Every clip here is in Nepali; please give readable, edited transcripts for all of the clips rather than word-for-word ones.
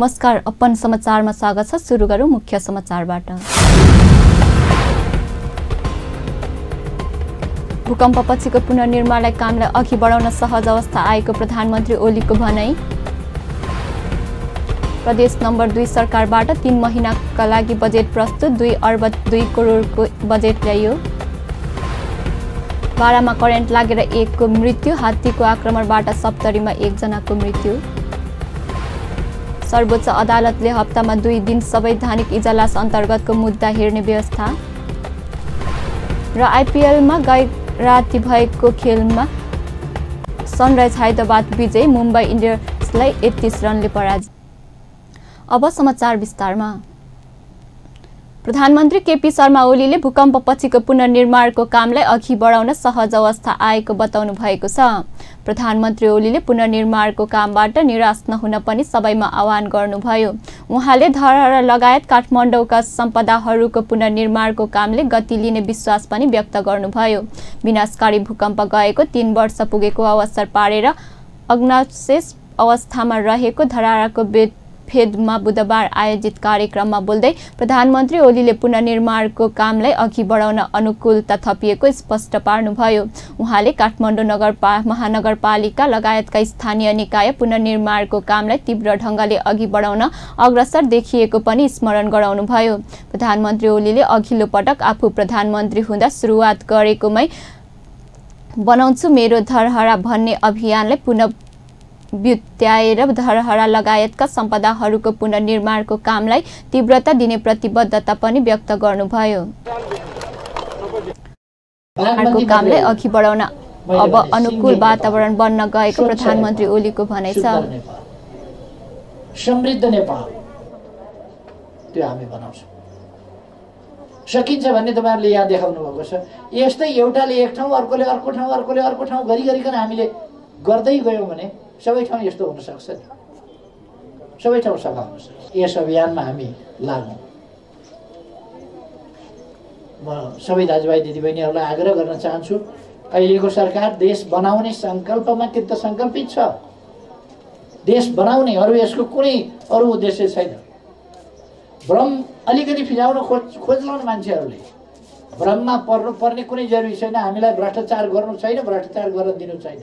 नमस्कार, अपन समाचारमा स्वागत छ। सुरु गरौँ मुख्य समाचारबाट। भूकम्पपछिको पुनर्निर्माणलाई कामलाई अघि बढाउन सहज अवस्था आएको प्रधानमन्त्री ओलीको भनाई। प्रदेश नम्बर 2 सरकारबाट 3 महिनाका लागि बजेट प्रस्तुत, 2 अर्ब 2 करोडको बजेट ल्याइयो। बारामा करेन्ट लागेर 1 को मृत्यु, हात्तीको आक्रमणबाट सप्तरीमा 1 जनाको मृत्यु। सर्वोच्च अदालतले हप्तामा 2 दिन संवैधानिक इजलास अन्तर्गतको मुद्दा हेर्ने व्यवस्था। र आइपिएलमा गैराती भएको खेलमा सनराइज हैदराबाद विजयी, मुम्बई इन्डियन्सलाई 31 रनले पराजित। अब समाचार विस्तारमा। प्रधानमन्त्री केपी शर्मा ओलीले भूकम्पपछिको पुनर्निर्माणको कामलाई अघि बढाउन सहज अवस्था आएको बताउनु भएको छ। प्रधानमन्त्री ओलीले पुनर्निर्माणको कामबाट निराश नहुन पनि सबैमा आह्वान गर्नुभयो। उहाँले धरहरा लगायत काठमाडौँका सम्पदाहरूको पुनर्निर्माणको कामले गति लिने विश्वास पनि व्यक्त गर्नुभयो। विनाशकारी भूकम्प गएको 3 वर्ष पुगेको अवसर पारेर अग्नाशेष अवस्थामा रहेको धरहराको फेदमा बुधबार आयोजित कार्यक्रममा बोल्दै प्रधानमन्त्री ओलीले पुनर्निर्माणको कामलाई अघि बढाउन अनुकूलता थपिएको स्पष्ट पार्नुभयो। उहाँले काठमाडौँ महानगरपालिका लगायतका स्थानीय निकाय पुनर्निर्माणको कामलाई तीव्र ढङ्गले अघि बढाउन अग्रसर देखिएको पनि स्मरण गराउनुभयो। प्रधानमन्त्री ओलीले अघिल्लो पटक आफू प्रधानमन्त्री हुँदा सुरुवात गरेकोमै बनाउँछु मेरो धरहरा भन्ने अभियानलाई पुनः बित्याएर धरहरा लगायतका सम्पदाहरूको पुनर्निर्माणको कामलाई तीव्रता दिने प्रतिबद्धता पनि व्यक्त गर्नुभयो। कामलाई अघि बढाउन अब अनुकूल वातावरण बन्न गएको प्रधानमन्त्री ओलीको भनाइ छ। समृद्ध नेपाल त्यो हामी बनाउँछौँ। सकिन्छ भन्ने तपाईहरुले यहाँ देखाउनु भएको छ। यस्तै एउटाले एक ठाउँ, अर्कोले अर्को ठाउँ, अर्कोले अर्को ठाउँ गरिकन हामीले गर्दै गयौँ भने सबै ठाउँ यस्तो हुन सक्छ नि। सबै ठाउँ सफा हुन सक्छ। यस अभियानमा हामी लागौँ। म सबै दाजुभाइ दिदीबहिनीहरूलाई आग्रह गर्न चाहन्छु, अहिलेको सरकार देश बनाउने संकल्पमा कृत संकल्पित छ। देश बनाउने, अरू यसको कुनै अरू उद्देश्य छैन। भ्रम अलिकति फिजाउन खोज्लान् मान्छेहरूले। भ्रममा पर्ने कुनै जरुरी छैन। हामीलाई भ्रष्टाचार गर्नु छैन, भ्रष्टाचार गर्न दिनु छैन।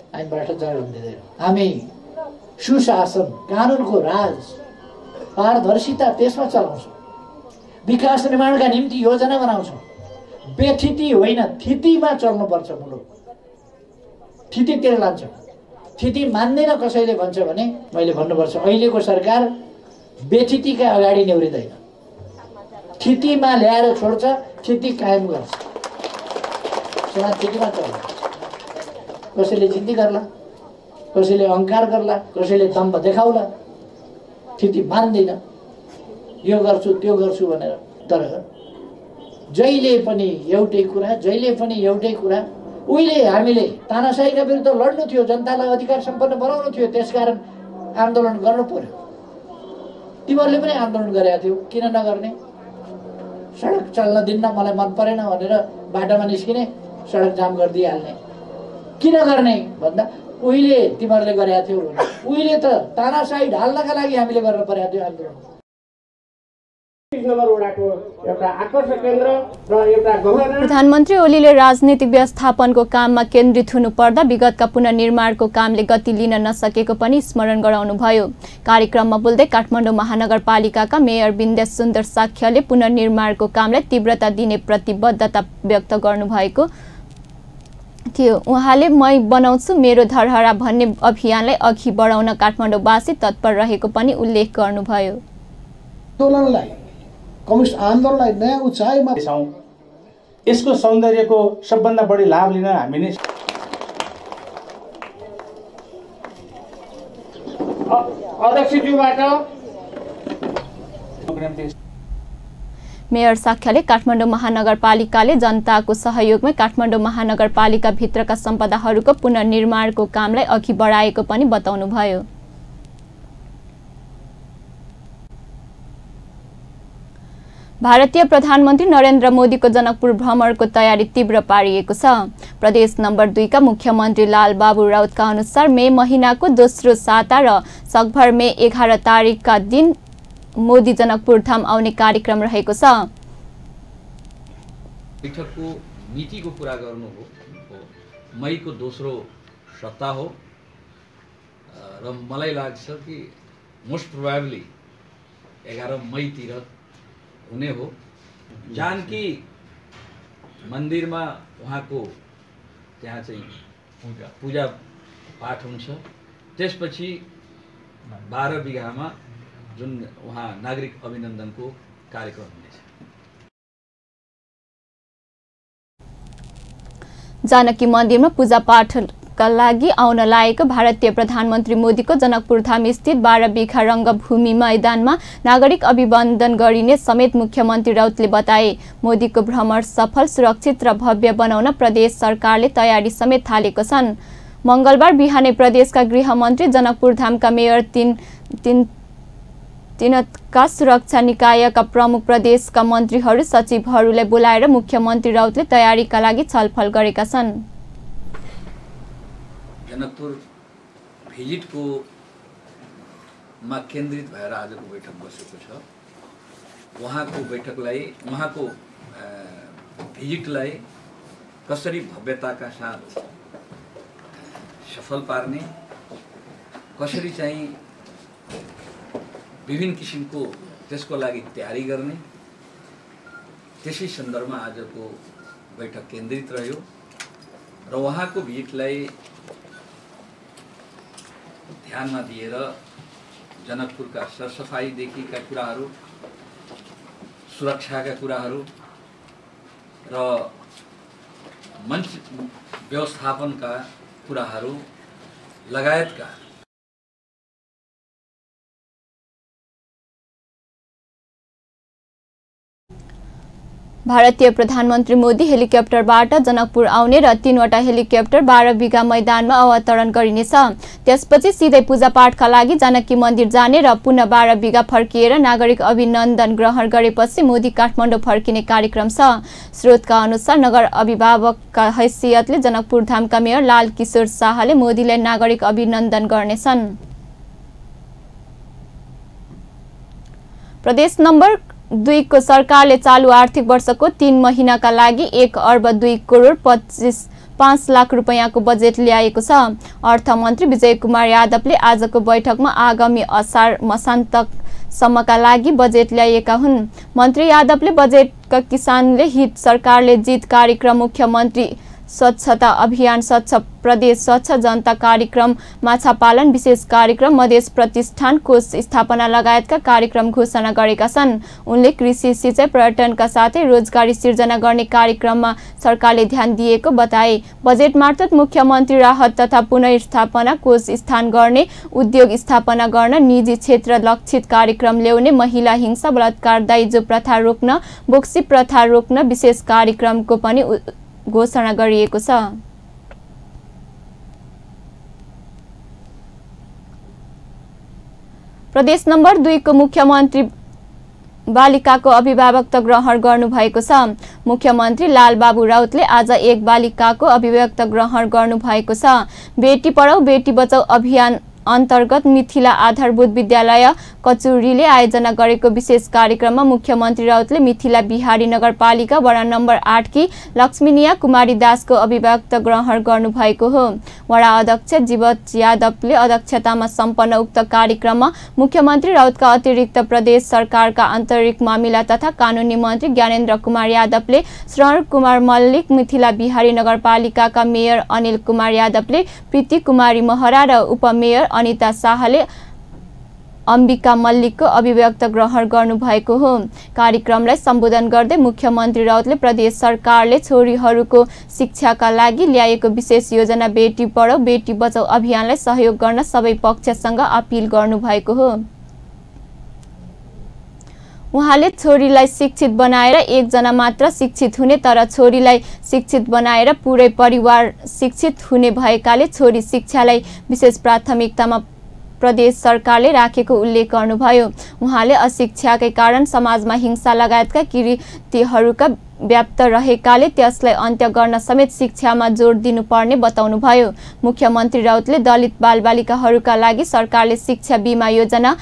हामी भ्रष्टाचार गर्न दिँदैनौँ। हामी सुशासन, कानुनको राज, पारदर्शिता त्यसमा चलाउँछौँ। विकास निर्माणका निम्ति योजना बनाउँछौँ। बेथिति होइन, थितिमा चल्नुपर्छ मुलुक। थितितिर लान्छौँ। थिति मान्दैन कसैले भन्छ भने मैले भन्नुपर्छ, अहिलेको सरकार बेथितिका अगाडि नेउरिँदैन। थितिमा ल्याएर छोड्छ, थिति कायम गर्छ। समाज थितिमा चल्छ। कसैले जिद्दी गर्ला, कसैले अहङ्कार गर्ला, कसैले दम्भ देखाउला। थिति मान्दैन, यो गर्छु त्यो गर्छु भनेर। तर जहिले पनि एउटै कुरा, उहिले हामीले तानाशाहीका विरुद्ध लड्नु थियो, जनतालाई अधिकार सम्पन्न बनाउनु थियो, त्यसकारण आन्दोलन गर्नु पर्यो। तिमीहरूले पनि आन्दोलन गरेका थियौ, किन नगर्ने? सडक चल्न दिन्न, मलाई मन परेन भनेर बाटोमा निस्किने, सडक जाम गरिदिइहाल्ने। किन गर्ने भन्दा उहिले तिमीहरूले गरेका थियौ। उहिले त तानाशाही ढाल्नका लागि हामीले गर्न परेको थियो आन्दोलन। प्रधानमन्त्री ओलीले राजनीतिक व्यवस्थापनको काममा केन्द्रित हुनुपर्दा विगतका पुनर्निर्माणको कामले गति लिन नसकेको पनि स्मरण गराउनुभयो। कार्यक्रममा बोल्दै काठमाडौँ महानगरपालिकाका मेयर विन्द्या सुन्दर साक्यले पुनर्निर्माणको कामलाई तीव्रता दिने प्रतिबद्धता व्यक्त गर्नुभएको थियो। उहाँले मै बनाउँछु मेरो धरहरा भन्ने अभियानलाई अघि बढाउन काठमाडौँवासी तत्पर रहेको पनि उल्लेख गर्नुभयो। आन्दोलनलाई, कम्युनिस्ट आन्दोलनलाई नयाँ उचाइमा छौं। यसको सौन्दर्यको सबभन्दा बढी लाभ लिन हामी नै अध्यक्षज्यूबाट मेयर साक्यले काठमाडौँ महानगरपालिकाले जनताको सहयोगमै काठमाडौँ महानगरपालिका भित्रका सम्पदाहरूको पुनर्निर्माणको कामलाई अघि बढाएको पनि बताउनुभयो। भारतीय प्रधानमन्त्री नरेन्द्र मोदीको जनकपुर भ्रमणको तयारी तीव्र पारिएको छ। प्रदेश नम्बर 2 का मुख्यमन्त्री लालबाबु राउतका अनुसार मे महिनाको दोस्रो साता र सकभर मे 11 तारिकका दिन मोदी जनकपुर धाम आउने कार्यक्रम रहेको छ। बैठकको मितिको कुरा गर्नु हो मईको दोस्रो सप्ताह हो र मलाई लाग्छ कि मोस्ट प्रोबेबली 11 मईतिर हुने हो। जानकी मन्दिरमा उहाँको त्यहाँ चाहिँ पूजा पाठ हुन्छ। त्यसपछि 12 बिघामा जुन उहाँ नागरिक अभिनन्दनको कार्यक्रम हुनेछ। जानकी मन्दिरमा पूजा पाठका लागि आउन लागेको भारतीय प्रधानमन्त्री मोदीको जनकपुर धाम स्थित 12 बिघा रङ्गभूमि मैदानमा नागरिक अभिवादन गरिने समेत मुख्यमन्त्री राउतले बताए। मोदीको भ्रमण सफल, सुरक्षित र भव्य बनाउन प्रदेश सरकारले तयारी समेत थालेको छन्। मंगलबार बिहानै प्रदेशका गृहमन्त्री जनकपुर धामका मेयर तिनका सुरक्षा निकायका प्रमुख प्रदेशका मन्त्रीहरू सचिवहरूलाई बोलाएर मुख्यमन्त्री राउतले तयारीका लागि छलफल गरेका छन्। जनकपुर भिजिटको मा केन्द्रित भएर आजको बैठक बसेको छ। उहाँको बैठकलाई उहाँको भिजिटलाई कसरी भव्यताका साथ सफल पार्ने, कसरी चाहिँ विभिन्न किसिमको त्यसको लागि तयारी गर्ने, त्यसै सन्दर्भमा आजको बैठक केन्द्रित रह्यो र उहाँको भिजिटलाई ध्यानमा दिएर जनकपुरका सरसफाइदेखिका कुराहरू, सुरक्षाका कुराहरू र मञ्च व्यवस्थापनका कुराहरू लगायतका भारतीय प्रधानमन्त्री मोदी हेलिकप्टरबाट जनकपुर आउने र 3वटा हेलिकप्टर 12 बिघा मैदानमा अवतरण गरिनेछ। त्यसपछि सिधै पूजापाठका लागि जानकी मन्दिर जाने र पुनः 12 बिघा फर्किएर नागरिक अभिनन्दन ग्रहण गरेपछि मोदी काठमाडौँ फर्किने कार्यक्रम छ। स्रोतका अनुसार नगर अभिभावकका हैसियतले जनकपुर धामका मेयर लाल किशोर शाहले मोदीलाई नागरिक अभिनन्दन गर्नेछन्। प्रदेश नम्बर 2 को सरकारले चालू आर्थिक वर्षको 3 महिनाका लागि 1 अर्ब 2 करोड 5 लाख रुपैयाँको बजेट ल्याएको छ। अर्थमन्त्री विजय कुमार यादवले आजको बैठकमा आगामी असार मसान्तसम्मका लागि बजेट ल्याएका हुन्। मन्त्री यादवले बजेटका किसानले हित सरकारले जित कार्यक्रम, मुख्यमन्त्री स्वच्छता अभियान, स्वच्छ प्रदेश, स्वच्छ जनता कार्यक्रम, माछा पालन विशेष कार्यक्रम, मधेस प्रतिष्ठान कोष स्थापना लगायतका कार्यक्रम घोषणा गरेका छन्। उनले कृषि, सिँचाइ, पर्यटनका साथै रोजगारी सिर्जना गर्ने कार्यक्रममा सरकारले ध्यान दिएको बताए। बजेट मार्फत मुख्यमन्त्री राहत तथा पुनर्स्थापना कोष स्थान गर्ने, उद्योग स्थापना गर्न, निजी क्षेत्र लक्षित कार्यक्रम ल्याउने, महिला हिंसा, बलात्कार, दाइजो प्रथा रोक्न, बोक्सी प्रथा रोक्न विशेष कार्यक्रमको पनि घोषणा गरिएको छ। प्रदेश नम्बर 2 को मुख्यमन्त्री बालिकाको अभिभावकत्व ग्रहण गर्नुभएको छ। मुख्यमन्त्री लालबाबु राउतले आज एक बालिकाको अभिभावकत्व ग्रहण गर्नुभएको छ। बेटी पढाऊ बेटी बचाऊ अभियान अन्तर्गत मिथिला आधारभूत विद्यालय कचुरीले आयोजना गरेको विशेष कार्यक्रममा मुख्यमन्त्री राउतले मिथिला बिहारी नगरपालिका वडा नम्बर 8 की लक्ष्मीनिया कुमारी दासको अभिभावकत्व ग्रहण गर्नुभएको हो। वडा अध्यक्ष जीवत यादवले अध्यक्षतामा सम्पन्न उक्त कार्यक्रममा मुख्यमन्त्री राउतका अतिरिक्त प्रदेश सरकारका आन्तरिक मामिला तथा कानुनी मन्त्री ज्ञानेन्द्र कुमार यादवले, श्रवण कुमार मल्लिक, मिथिला बिहारी नगरपालिकाका मेयर अनिल कुमार यादवले, प्रीति कुमारी महरा र उपमेयर अनिता शाहले अम्बिका मल्लिकको अभिव्यक्ति ग्रहण गर्नुभएको हो। कार्यक्रमलाई सम्बोधन गर्दै मुख्यमन्त्री राउतले प्रदेश सरकारले छोरीहरूको शिक्षाका लागि ल्याएको विशेष योजना बेटी पढाऊ बेटी बचाऊ अभियानलाई सहयोग गर्न सबै पक्षसँग अपील गर्नुभएको हो। उहाँले छोरीलाई शिक्षित बनाएर एकजना मात्र शिक्षित हुने तर छोरीलाई शिक्षित बनाएर पुरै परिवार शिक्षित हुने भएकाले छोरी शिक्षालाई विशेष प्राथमिकतामा प्रदेश सरकारले राखेको उल्लेख गर्नुभयो। उहाँले अशिक्षाकै कारण समाजमा हिंसा लगायतका कृत्यहरूका व्याप्त रहेकाले त्यसलाई अन्त्य गर्न समेत शिक्षामा जोड दिनुपर्ने बताउनुभयो। मुख्यमन्त्री राउतले दलित बालबालिकाहरूका लागि सरकारले शिक्षा बीमा योजना,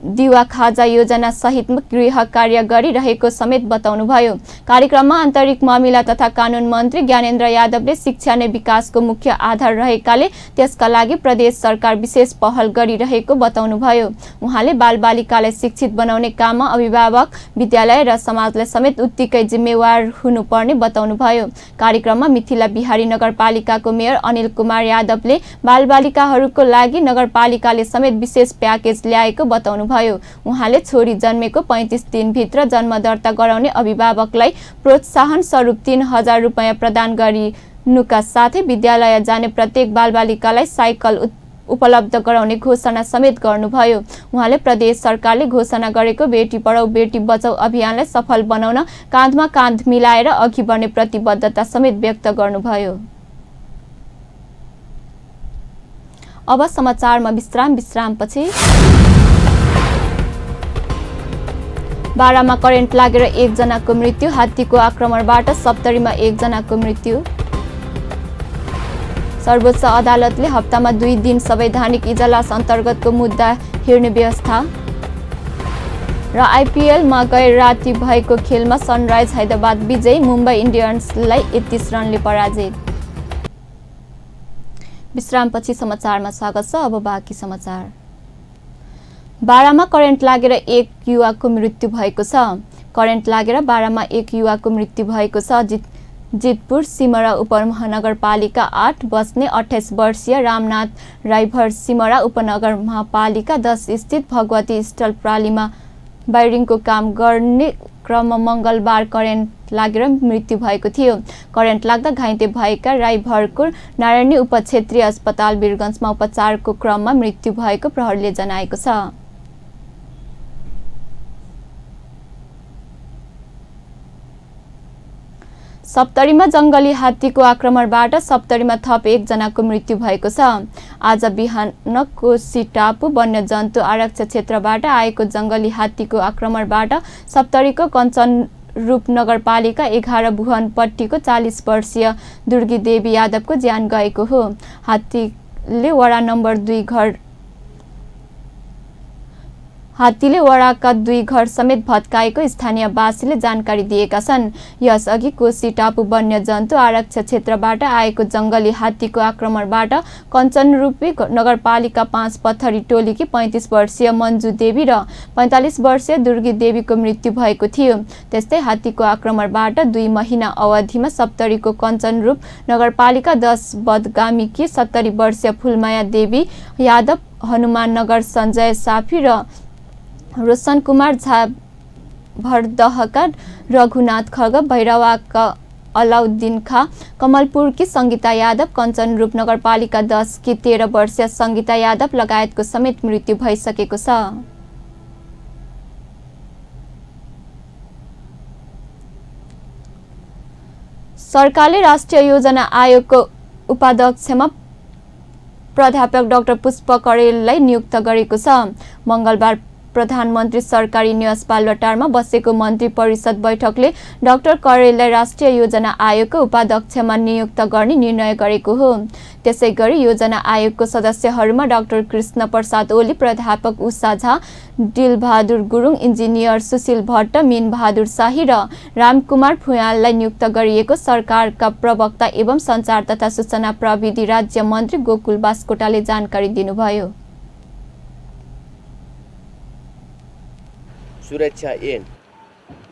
दिवा खाजा योजना सहित गृह कार्य गरिरहेको समेत बताउनुभयो। कार्यक्रममा आन्तरिक मामिला तथा कानुन मन्त्री ज्ञानेन्द्र यादवले शिक्षा नै विकासको मुख्य आधार रहेकाले त्यसका लागि प्रदेश सरकार विशेष पहल गरिरहेको बताउनुभयो। उहाँले बालबालिकालाई शिक्षित बनाउने काममा अभिभावक, विद्यालय र समाजलाई समेत उत्तिकै जिम्मेवार हुनुपर्ने बताउनुभयो। कार्यक्रममा मिथिला बिहारी नगरपालिकाको मेयर अनिल कुमार यादवले बालबालिकाहरूको लागि नगरपालिकाले समेत विशेष प्याकेज ल्याएको बताउनुभयो। उहाँले छोरी जन्मेको 35 दिनभित्र जन्म दर्ता गराउने अभिभावकलाई प्रोत्साहन स्वरूप 3000 रुपैयाँ प्रदान गरिनुका साथै विद्यालय जाने प्रत्येक बालबालिकालाई साइकल उपलब्ध गराउने घोषणा समेत गर्नुभयो। उहाँले प्रदेश सरकारले घोषणा गरेको बेटी पढाऊ बेटी बचाऊ अभियानलाई सफल बनाउन काँधमा काँध मिलाएर अघि बढ्ने प्रतिबद्धता समेत व्यक्त गर्नुभयो। अब समाचारमा विश्रामपछि बारामा करेन्ट लागेर 1 जनाको मृत्यु, हात्तीको आक्रमणबाट सप्तरीमा 1 जनाको मृत्यु। सर्वोच्च अदालतले हप्तामा 2 दिन संवैधानिक इजलास अन्तर्गतको मुद्दा हेर्ने व्यवस्था र आइपिएलमा गैर राति भएको खेलमा सनराइज हैदराबाद विजयी, मुम्बई इन्डियन्सलाई 31 रनले पराजित। विश्रामपछि समाचारमा स्वागत छ। अब बाँकी समाचार। बारामा करेन्ट लागेर 1 युवाको मृत्यु भएको छ। करेन्ट लागेर बारामा 1 युवाको मृत्यु भएको छ। जितपुर सिमरा उपमहानगरपालिका 8 बस्ने 28 वर्षीय रामनाथ राईभर सिमरा उपनगरपालिका 10 स्थित भगवती स्टल प्रालीमा वायरिङको काम गर्ने क्रममा मङ्गलबार करेन्ट लागेर मृत्यु भएको थियो। करेन्ट लाग्दा घाइते भएका राईभरको नारायणी उपक्षेत्रीय अस्पताल वीरगञ्जमा उपचारको क्रममा मृत्यु भएको प्रहरीले जनाएको छ। सप्तरीमा जंगली हात्तीको आक्रमणबाट सप्तरीमा थप 1 जनाको मृत्यु भएको छ। आज बिहान कोशी टापु वन्यजन्तु आरक्षण क्षेत्रबाट आएको जंगली हात्तीको आक्रमणबाट सप्तरीको कञ्चनरूप नगरपालिका 11 भुवनपट्टीको 40 वर्षीय दुर्गी देवी यादवको ज्यान गएको हो। हात्तीले वडाका 2 घर समेत भत्काएको स्थानीयवासीले जानकारी दिएका छन्। यसअघि कोशी टापु वन्यजन्तु आरक्षण क्षेत्रबाट आएको जंगली हात्तीको आक्रमणबाट कञ्चनरूपी नगरपालिका 5 पत्थरी टोलीकी 35 वर्षीय मन्जु देवी र 45 वर्षीय दुर्गी देवीको मृत्यु भएको थियो। त्यस्तै हात्तीको आक्रमणबाट 2 महिना अवधिमा सप्तरीको कञ्चनरूप नगरपालिका 10 बदगामीकी 70 वर्षीय फुलमाया देवी यादव, हनुमान नगर सञ्जय साफी र रोशन कुमार झा, भरदहका रघुनाथ खग, भैरवाका अलाउद्दिन खा, कमलपुरकी संगीता यादव, कञ्चनरूप नगरपालिका 10 की 13 वर्षीय संगीता यादव लगायतको समेत मृत्यु भइसकेको छ। सरकारले राष्ट्रिय योजना आयोगको उपाध्यक्षमा प्राध्यापक डाक्टर पुष्प करेललाई नियुक्त गरेको छ। मङ्गलबार प्रधानमन्त्री सरकारी निवास बालुवाटारमा बसेको मन्त्री परिषद बैठकले डाक्टर करेललाई राष्ट्रिय योजना आयोगको उपाध्यक्षमा नियुक्त गर्ने निर्णय गरेको हो। त्यसैगरी योजना आयोगको सदस्यहरूमा डाक्टर कृष्ण प्रसाद ओली, प्राध्यापक उषा झा, दिलबहादुर गुरुङ, इन्जिनियर सुशील भट्ट, मीन बहादुर शाही र रामकुमार फुयाललाई नियुक्त गरिएको सरकारका प्रवक्ता एवं सञ्चार तथा सूचना प्रविधि राज्य मन्त्री गोकुल बास्कोटाले जानकारी दिनुभयो। सुरक्षा ऐन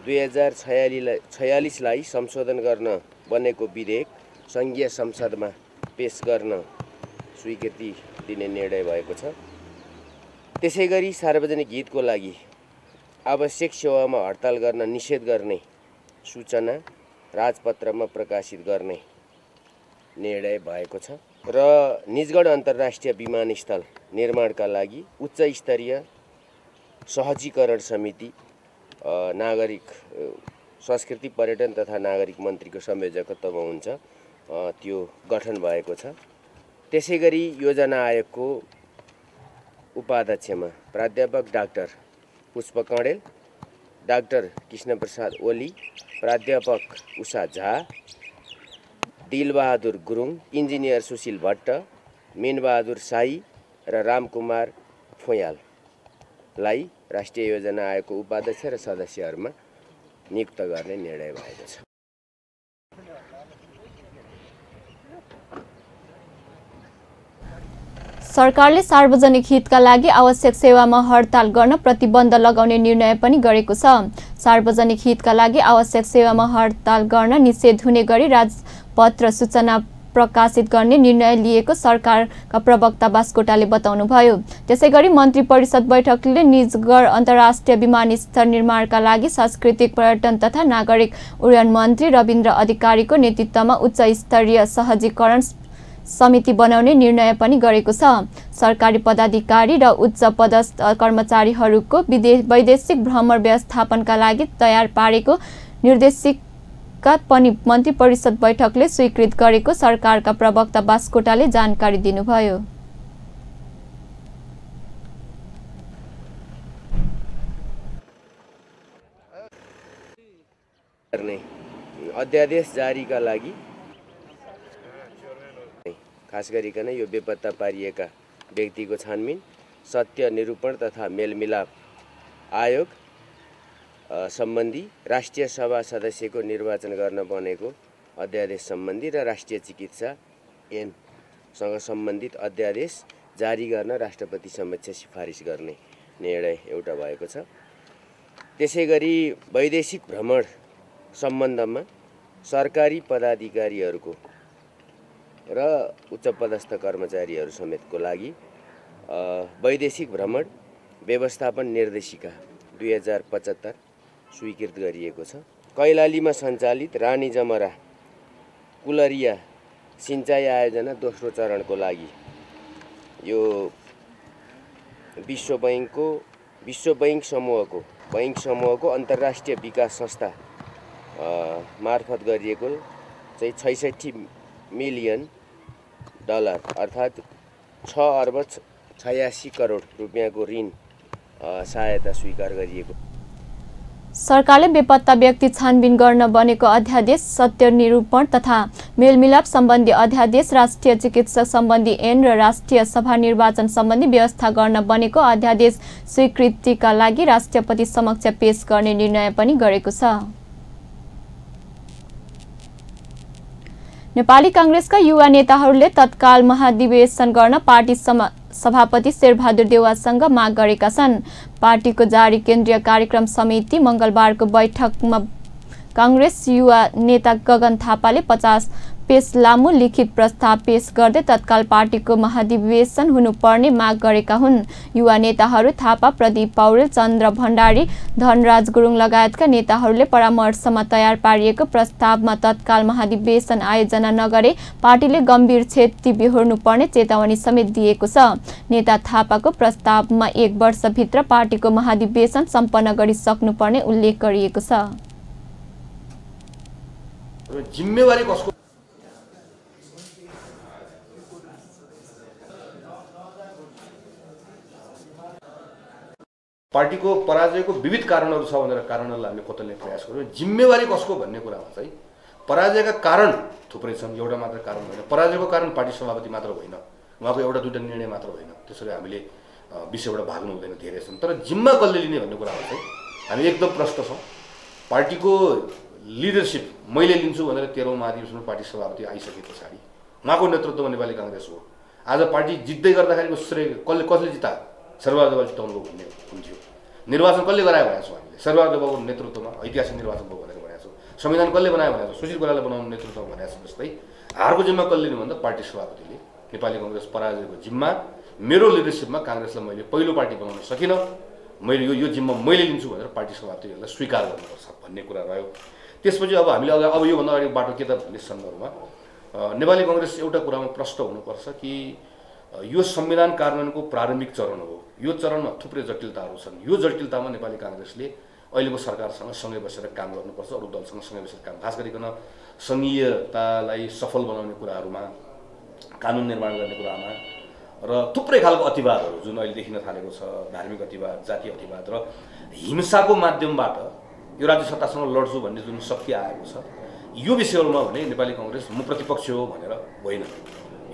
2046 लाई संशोधन गर्न बनेको विधेयक संघीय संसदमा पेश गर्न स्वीकृति दिने निर्णय भएको छ। त्यसैगरी सार्वजनिक हितको लागि आवश्यक सेवामा हडताल गर्न निषेध गर्ने सूचना राजपत्रमा प्रकाशित गर्ने निर्णय भएको छ र निजगढ अन्तर्राष्ट्रिय विमानस्थल निर्माणका लागि उच्च स्तरीय सहजीकरण समिति नागरिक संस्कृति पर्यटन तथा नागरिक मन्त्रीको संयोजकत्वमा हुन्छ, त्यो गठन भएको छ। त्यसैगरी योजना आयोगको उपाध्यक्षमा प्राध्यापक डाक्टर पुष्प कँडेल डाक्टर कृष्णप्रसाद ओली, प्राध्यापक उषा झा, दिलबहादुर गुरुङ, इन्जिनियर सुशील भट्ट, मीनबहादुर साई र रामकुमार फोयाललाई राष्ट्रिय योजना आयोगको उपाध्यक्ष र सदस्यहरूमा नियुक्त गर्ने निर्णय भएको छ। सरकारले सार्वजनिक हितका लागि आवश्यक सेवामा हडताल गर्न प्रतिबन्ध लगाउने निर्णय पनि गरेको छ। सार्वजनिक हितका लागि आवश्यक सेवामा हडताल गर्न निषेध हुने गरी राजपत्र सूचना प्रकाशित गर्ने निर्णय लिएको सरकारका प्रवक्ता बास्कोटाले बताउनुभयो। त्यसैगरी मन्त्री परिषद बैठकले निजगढ अन्तर्राष्ट्रिय विमानस्थल निर्माणका लागि सांस्कृतिक पर्यटन तथा नागरिक उड्डयन मन्त्री रविन्द्र अधिकारीको नेतृत्वमा उच्च स्तरीय सहजीकरण समिति बनाउने निर्णय पनि गरेको छ। सरकारी पदाधिकारी र उच्च पदस्थ कर्मचारीहरूको वैदेशिक भ्रमण व्यवस्थापनका लागि तयार पारेको निर्देशिका पनि मन्त्री परिषद बैठकले स्वीकृत गरेको सरकारका प्रवक्ता बास्कोटाले जानकारी दिनुभयो। अध्यादेश जारीका लागि खास गरिकन यो बेपत्ता पारिएका व्यक्तिको छानबिन, सत्य निरूपण तथा मेलमिलाप आयोग सम्बन्धी, राष्ट्रिय सभा सदस्यको निर्वाचन गर्न बनेको अध्यादेश सम्बन्धी र राष्ट्रिय चिकित्सा ऐनसँग सम्बन्धित अध्यादेश जारी गर्न राष्ट्रपति समक्ष सिफारिस गर्ने निर्णय एउटा भएको छ। त्यसैगरी वैदेशिक भ्रमण सम्बन्धमा सरकारी पदाधिकारीहरूको र उच्च पदस्थ कर्मचारीहरू समेतको लागि वैदेशिक भ्रमण व्यवस्थापन निर्देशिका 2075 स्वीकृत गरिएको छ। कैलालीमा सञ्चालित रानी जमरा कुलरिया सिंचाई आयोजना दोस्रो चरणको लागि यो विश्व बैंक समूहको अन्तर्राष्ट्रिय विकास संस्था मार्फत गरिएको चाहिँ 66 मिलियन डलर अर्थात् 6 अर्ब 86 करोड रुपियाँको ऋण सहायता स्वीकार गरिएको। सरकारले बेपत्ता व्यक्ति छानबिन गर्न बनेको अध्यादेश, सत्य निरूपण तथा मेलमिलाप सम्बन्धी अध्यादेश, राष्ट्रिय चिकित्सा सम्बन्धी ऐन र राष्ट्रिय सभा निर्वाचन सम्बन्धी व्यवस्था गर्न बनेको अध्यादेश स्वीकृतिका लागि राष्ट्रपति समक्ष पेश गर्ने निर्णय पनि गरेको छ। नेपाली कांग्रेसका युवा नेताहरूले तत्काल महाधिवेशन गर्न पार्टी सभापति शेरबहादुर देउवासँग माग गरेका छन्। पार्टीको जारी केन्द्रीय कार्यक्रम समिति मंगलबारको बैठकमा कांग्रेस युवा नेता गगन थापाले 50 पेज लामो लिखित प्रस्ताव पेश गर्दै तत्काल पार्टीको महाधिवेशन हुनुपर्ने माग गरेका हुन्। युवा नेताहरू थापा, प्रदीप पौडेल, चन्द्र भण्डारी, धनराज गुरुङ लगायतका नेताहरूले परामर्शमा तयार पारिएको प्रस्तावमा तत्काल महाधिवेशन आयोजना नगरे पार्टीले गम्भीर क्षति बेहोर्नुपर्ने चेतावनी समेत दिएको छ। नेता थापाको प्रस्तावमा 1 वर्षभित्र पार्टीको महाधिवेशन सम्पन्न गरिसक्नुपर्ने उल्लेख गरिएको छ। जिम्मेवारी कसको? पार्टीको पराजयको विविध कारणहरू छ भनेर कारणहरूलाई हामीले खोज्ने प्रयास गर्यौँ। जिम्मेवारी कसको भन्ने कुरामा चाहिँ पराजयका कारण थुप्रै छन्, एउटा मात्र कारण होइन। पराजयको कारण पार्टी सभापति मात्र होइन, उहाँको एउटा दुईटा निर्णय मात्र होइन, त्यसरी हामीले विषयबाट भाग्नु हुँदैन, धेरै छन्। तर जिम्मा कसले लिने भन्ने कुरामा चाहिँ हामी एकदम प्रष्ट छौँ। पार्टीको लिडरसिप मैले लिन्छु भनेर 13औं महाधिवेशनमा पार्टी सभापति आइसके पछाडि उहाँको नेतृत्वमा नेपाली कांग्रेस हो। आज पार्टी जित्दै गर्दाखेरिको श्रेय कसले जितायो? शेरबहादुर देउवाले जिताउनु भन्ने हुन्थ्यो। निर्वाचन कसले गरायो भनेको छौँ हामीले? शेरबहादुर देउवाको नेतृत्वमा ऐतिहासिक निर्वाचन भयो भनेर भनेको छौँ। संविधान कसले बनायो भनेको छौँ? सुशील कोइरालाले बनाउनु नेतृत्वमा भनेको छ। जस्तै हारको जिम्मा कसले लिनु भन्दा पार्टी सभापतिले। नेपाली कांग्रेस पराजयको जिम्मा मेरो लिडरसिपमा कांग्रेसलाई मैले पहिलो पार्टी बनाउन सकिनँ, मैले यो जिम्मा मैले लिन्छु भनेर पार्टी सभापतिहरूले स्वीकार गर्नुपर्छ भन्ने कुरा रह्यो। त्यसपछि अब हामीले अब योभन्दा अगाडि बाटो के त भन्ने सन्दर्भमा नेपाली कांग्रेस एउटा कुरामा प्रष्ट हुनुपर्छ कि यो संविधान कार्यान्वयनको प्रारम्भिक चरण हो। यो चरणमा थुप्रै जटिलताहरू छन्। यो जटिलतामा नेपाली कांग्रेसले अहिलेको सरकारसँग सँगै बसेर काम गर्नुपर्छ, अरू दलसँग सँगै बसेर काम, खास गरिकन संघीयतालाई सफल बनाउने कुराहरूमा, कानुन निर्माण गर्ने कुरामा र थुप्रै खालको अतिवादहरू जुन अहिले देखिन थालेको छ, धार्मिक अतिवाद, जातीय अतिवाद र हिंसाको माध्यमबाट यो राज्य सत्तासँग लड्छु भन्ने जुन शक्ति आएको छ यो विषयमा भने नेपाली कांग्रेस म प्रतिपक्ष हो भनेर होइन,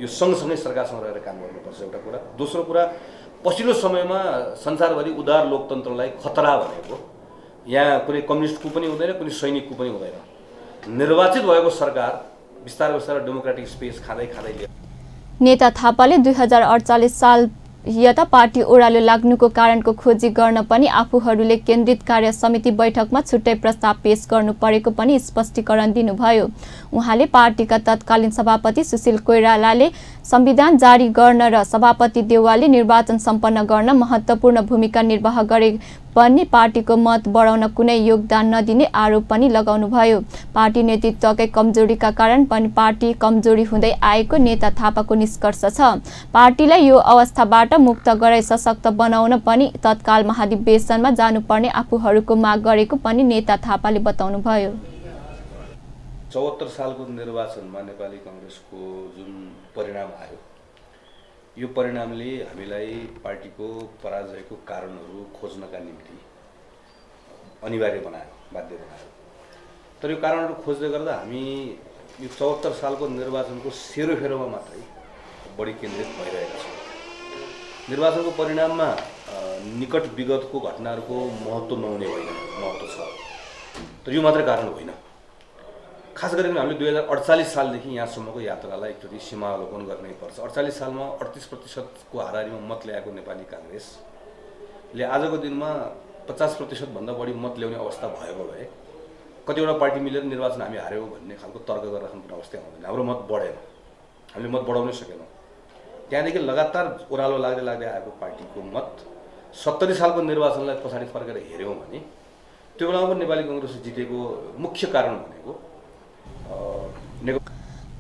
यो सँगसँगै सरकारसँग रहेर काम गर्नुपर्छ एउटा कुरा। दोस्रो कुरा, पछिल्लो समयमा संसारभरि उदार लोकतन्त्रलाई खतरा भनेको यहाँ कुनै कम्युनिस्टको पनि हुँदैन, कुनै सैनिकको पनि हुँदैन। निर्वाचित भएको सरकार बिस्तारै बिस्तारै डेमोक्रेटिक स्पेस खाँदै खाँदै नेता थापाले 2048 साल यता पार्टी ओह्रालो लाग्नुको कारणको खोजी गर्न पनि आफूहरूले केन्द्रित कार्य समिति बैठकमा छुट्टै प्रस्ताव पेश गर्नु परेको पनि स्पष्टीकरण दिनुभयो। उहाँले पार्टीका तत्कालीन सभापति सुशील कोइरालाले संविधान जारी गर्न र सभापति देउवाले निर्वाचन सम्पन्न गर्न महत्त्वपूर्ण भूमिका निर्वाह गरे पनि पार्टीको मत बढाउन कुनै योगदान नदिने आरोप पनि लगाउनुभयो। पार्टी नेतृत्वकै कमजोरीका कारण पनि पार्टी कमजोरी हुँदै आएको नेता थापाको निष्कर्ष छ। पार्टीलाई यो अवस्थाबाट मुक्त गराई सशक्त बनाउन पनि तत्काल महाधिवेशनमा जानुपर्ने आफूहरूको माग गरेको पनि नेता थापाले बताउनुभयो। 74 सालको निर्वाचनमा नेपाली कांग्रेसको जुन परिणाम आयो, यो परिणामले हामीलाई पार्टीको पराजयको कारणहरू खोज्नका निम्ति अनिवार्य बनायो, बाध्य बनायो। तर यो कारणहरू खोज्दै गर्दा हामी यो 74 सालको निर्वाचनको सेरोफेरोमा मात्रै बढी केन्द्रित भइरहेका छौँ। निर्वाचनको परिणाममा निकट विगतको घटनाहरूको महत्त्व नहुने होइन, महत्त्व छ, तर यो मात्रै कारण होइन। खास गरेर हामीले 2048 सालदेखि यहाँसम्मको यात्रालाई एकचोटि सीमावलोकन गर्नै पर्छ। 48 सालमा 38% को हाराहारीमा मत ल्याएको नेपाली कांग्रेसले आजको दिनमा 50% भन्दा बढी मत ल्याउने अवस्था भएको भए कतिवटा पार्टी मिलेर निर्वाचन हामी हार्यौँ भन्ने खालको तर्क गरेर राख्नुपर्ने अवस्था आउँदैन। हाम्रो मत बढेन, हामीले मत बढाउनै सकेनौँ। त्यहाँदेखि लगातार ओह्रालो लाग्दै लाग्दै आएको पार्टीको मत 70 सालको निर्वाचनलाई पछाडि फर्केर हेऱ्यौँ भने त्यो बेलामा पनि नेपाली कांग्रेस जितेको मुख्य कारण भनेको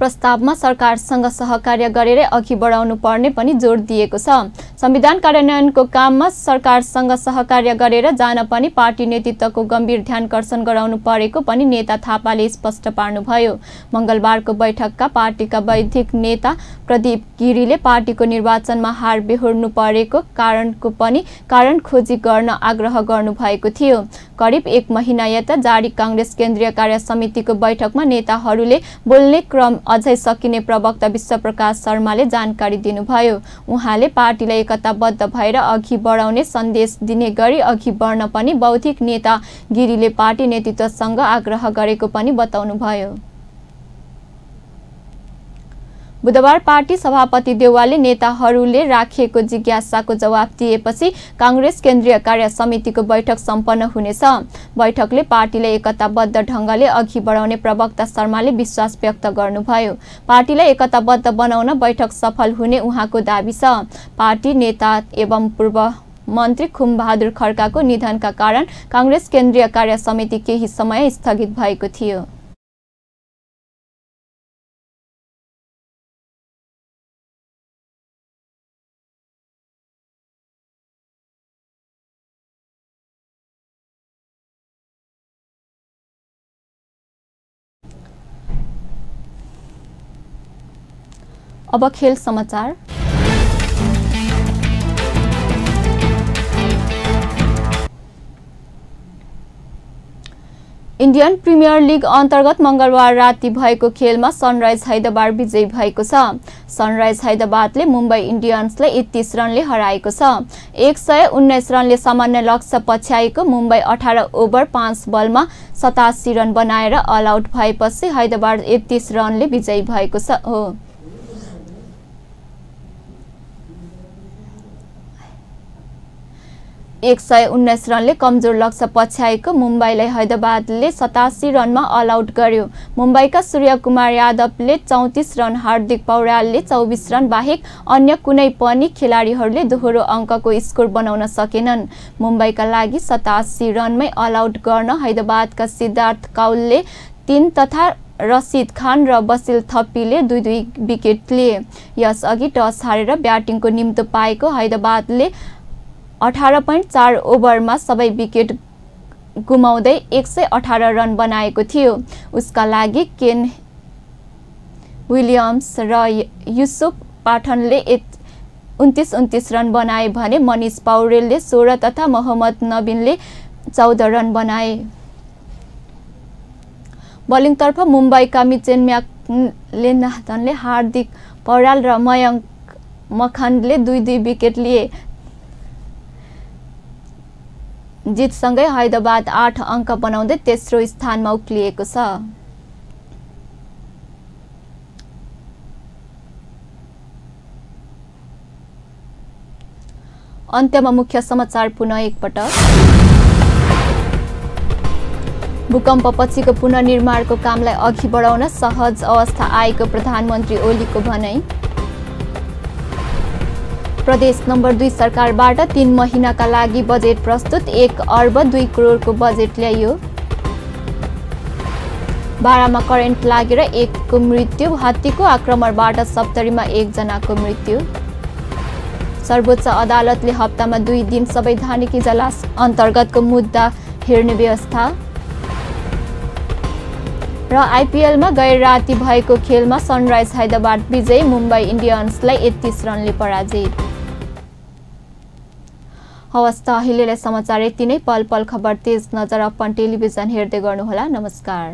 प्रस्तावमा सरकारसँग सहकार्य गरेर अघि बढाउनु पर्ने पनि जोड दिएको छ। संविधान कार्यान्वयनको काममा सरकारसँग सहकार्य गरेर जान पनि पार्टी नेतृत्वको गम्भीर ध्यानकर्षण गराउनु परेको पनि नेता थापाले स्पष्ट पार्नुभयो। मंगलबारको बैठकका पार्टीका वैधिक नेता प्रदीप गिरीले पार्टीको निर्वाचनमा हार बेहोर्नु परेको कारणको पनि कारण खोजी गर्न आग्रह गर्नुभएको थियो। करिब 1 महिना यता जारी कांग्रेस केन्द्रीय कार्य समितिको बैठकमा नेताहरूले बोल्ने क्रम अझै सकिने प्रवक्ता विश्वप्रकाश शर्माले जानकारी दिनुभयो। उहाँले पार्टीलाई एकताबद्ध भएर अघि बढाउने सन्देश दिने गरी अघि बढ्न पनि बौद्धिक नेता गिरीले पार्टी नेतृत्वसँग आग्रह गरेको पनि बताउनुभयो। बुधबार पार्टी सभापति देउवाले नेताहरूले राखिएको जिज्ञासाको जवाब दिएपछि कांग्रेस केन्द्रीय कार्य समितिको बैठक सम्पन्न हुनेछ। बैठकले पार्टीलाई एकताबद्ध ढंगले अघि बढाउने प्रवक्ता शर्माले विश्वास व्यक्त गर्नुभयो। पार्टीलाई एकताबद्ध बनाउन बैठक सफल हुने उहाँको दाबी छ। पार्टी नेता एवं पूर्व मन्त्री खुमबहादुर खड्काको निधनका कारण कांग्रेस केन्द्रीय कार्य समिति केही समय स्थगित भएको थियो। अब खेल समाचार। इन्डियन प्रिमियर लिग अन्तर्गत मंगलबार राति भएको खेलमा सनराइज हैदराबाद विजयी भएको छ। सनराइज हैदराबादले मुम्बई इन्डियन्सलाई 31 रनले हराएको छ। 119 रनले सामान्य लक्ष्य पछ्याएको मुम्बई 18 ओभर 5 बलमा 87 रन बनाएर अल आउट भएपछि हैदराबाद 31 रनले विजयी भएको हो। 119 रनले कमजोर लक्ष्य पछ्याएको मुम्बईलाई हैदराबादले 87 रनमा अल आउट गर्यो। मुम्बईका सूर्यकुमार यादवले 34 रन, हार्दिक पौड्यालले 24 रन बाहेक अन्य कुनै पनि खेलाडीहरूले दोहोरो अङ्कको स्कोर बनाउन सकेनन्। मुम्बईका लागि 87 रनमै अल आउट गर्न हैदराबादका सिद्धार्थ कौलले 3 तथा रसिद खान र बसिल थप्पीले 2-2 विकेट लिए। यसअघि टस हारेर ब्याटिङको निम्तो पाएको हैदराबादले 18.4 ओभरमा सबै विकेट गुमाउँदै 118 रन बनाएको थियो। उसका लागि केन विलियम्स र युसुफ पाठनले 29 रन बनाए भने मनिष पौडेलले 16 तथा मोहम्मद नबीनले 14 रन बनाए। बलिङतर्फ मुम्बईका मिचेल म्याकलेनाथनले हार्दिक पौड्याल र मयङ्क मखनले 2-2 विकेट लिए। जितसँगै हैदराबाद 8 अङ्क बनाउँदै तेस्रो स्थानमा उक्लिएको छ। अन्त्यमा मुख्य समाचार पुनः एकपटक। भूकम्पपछिको पुनर्निर्माणको कामलाई अघि बढाउन सहज अवस्था आएको प्रधानमन्त्री ओलीको भनाई। प्रदेश नम्बर 2 सरकारबाट 3 महिनाका लागि बजेट प्रस्तुत, 1 अर्ब 2 करोडको बजेट ल्याइयो। बारामा करेन्ट लागेर 1 को मृत्यु, हात्तीको आक्रमणबाट सप्तरीमा 1 जनाको मृत्यु। सर्वोच्च अदालतले हप्तामा 2 दिन संवैधानिक इजलास अन्तर्गतको मुद्दा हेर्ने व्यवस्था। र आइपिएलमा गैर राति भएको खेलमा सनराइज हैदराबाद विजयी, मुम्बई इन्डियन्सलाई 31 रनले पराजित। हवस् त अहिलेलाई समाचार यति नै। पल पल खबर तेज नजर अपन टेलिभिजन हेर्दै गर्नुहोला। नमस्कार।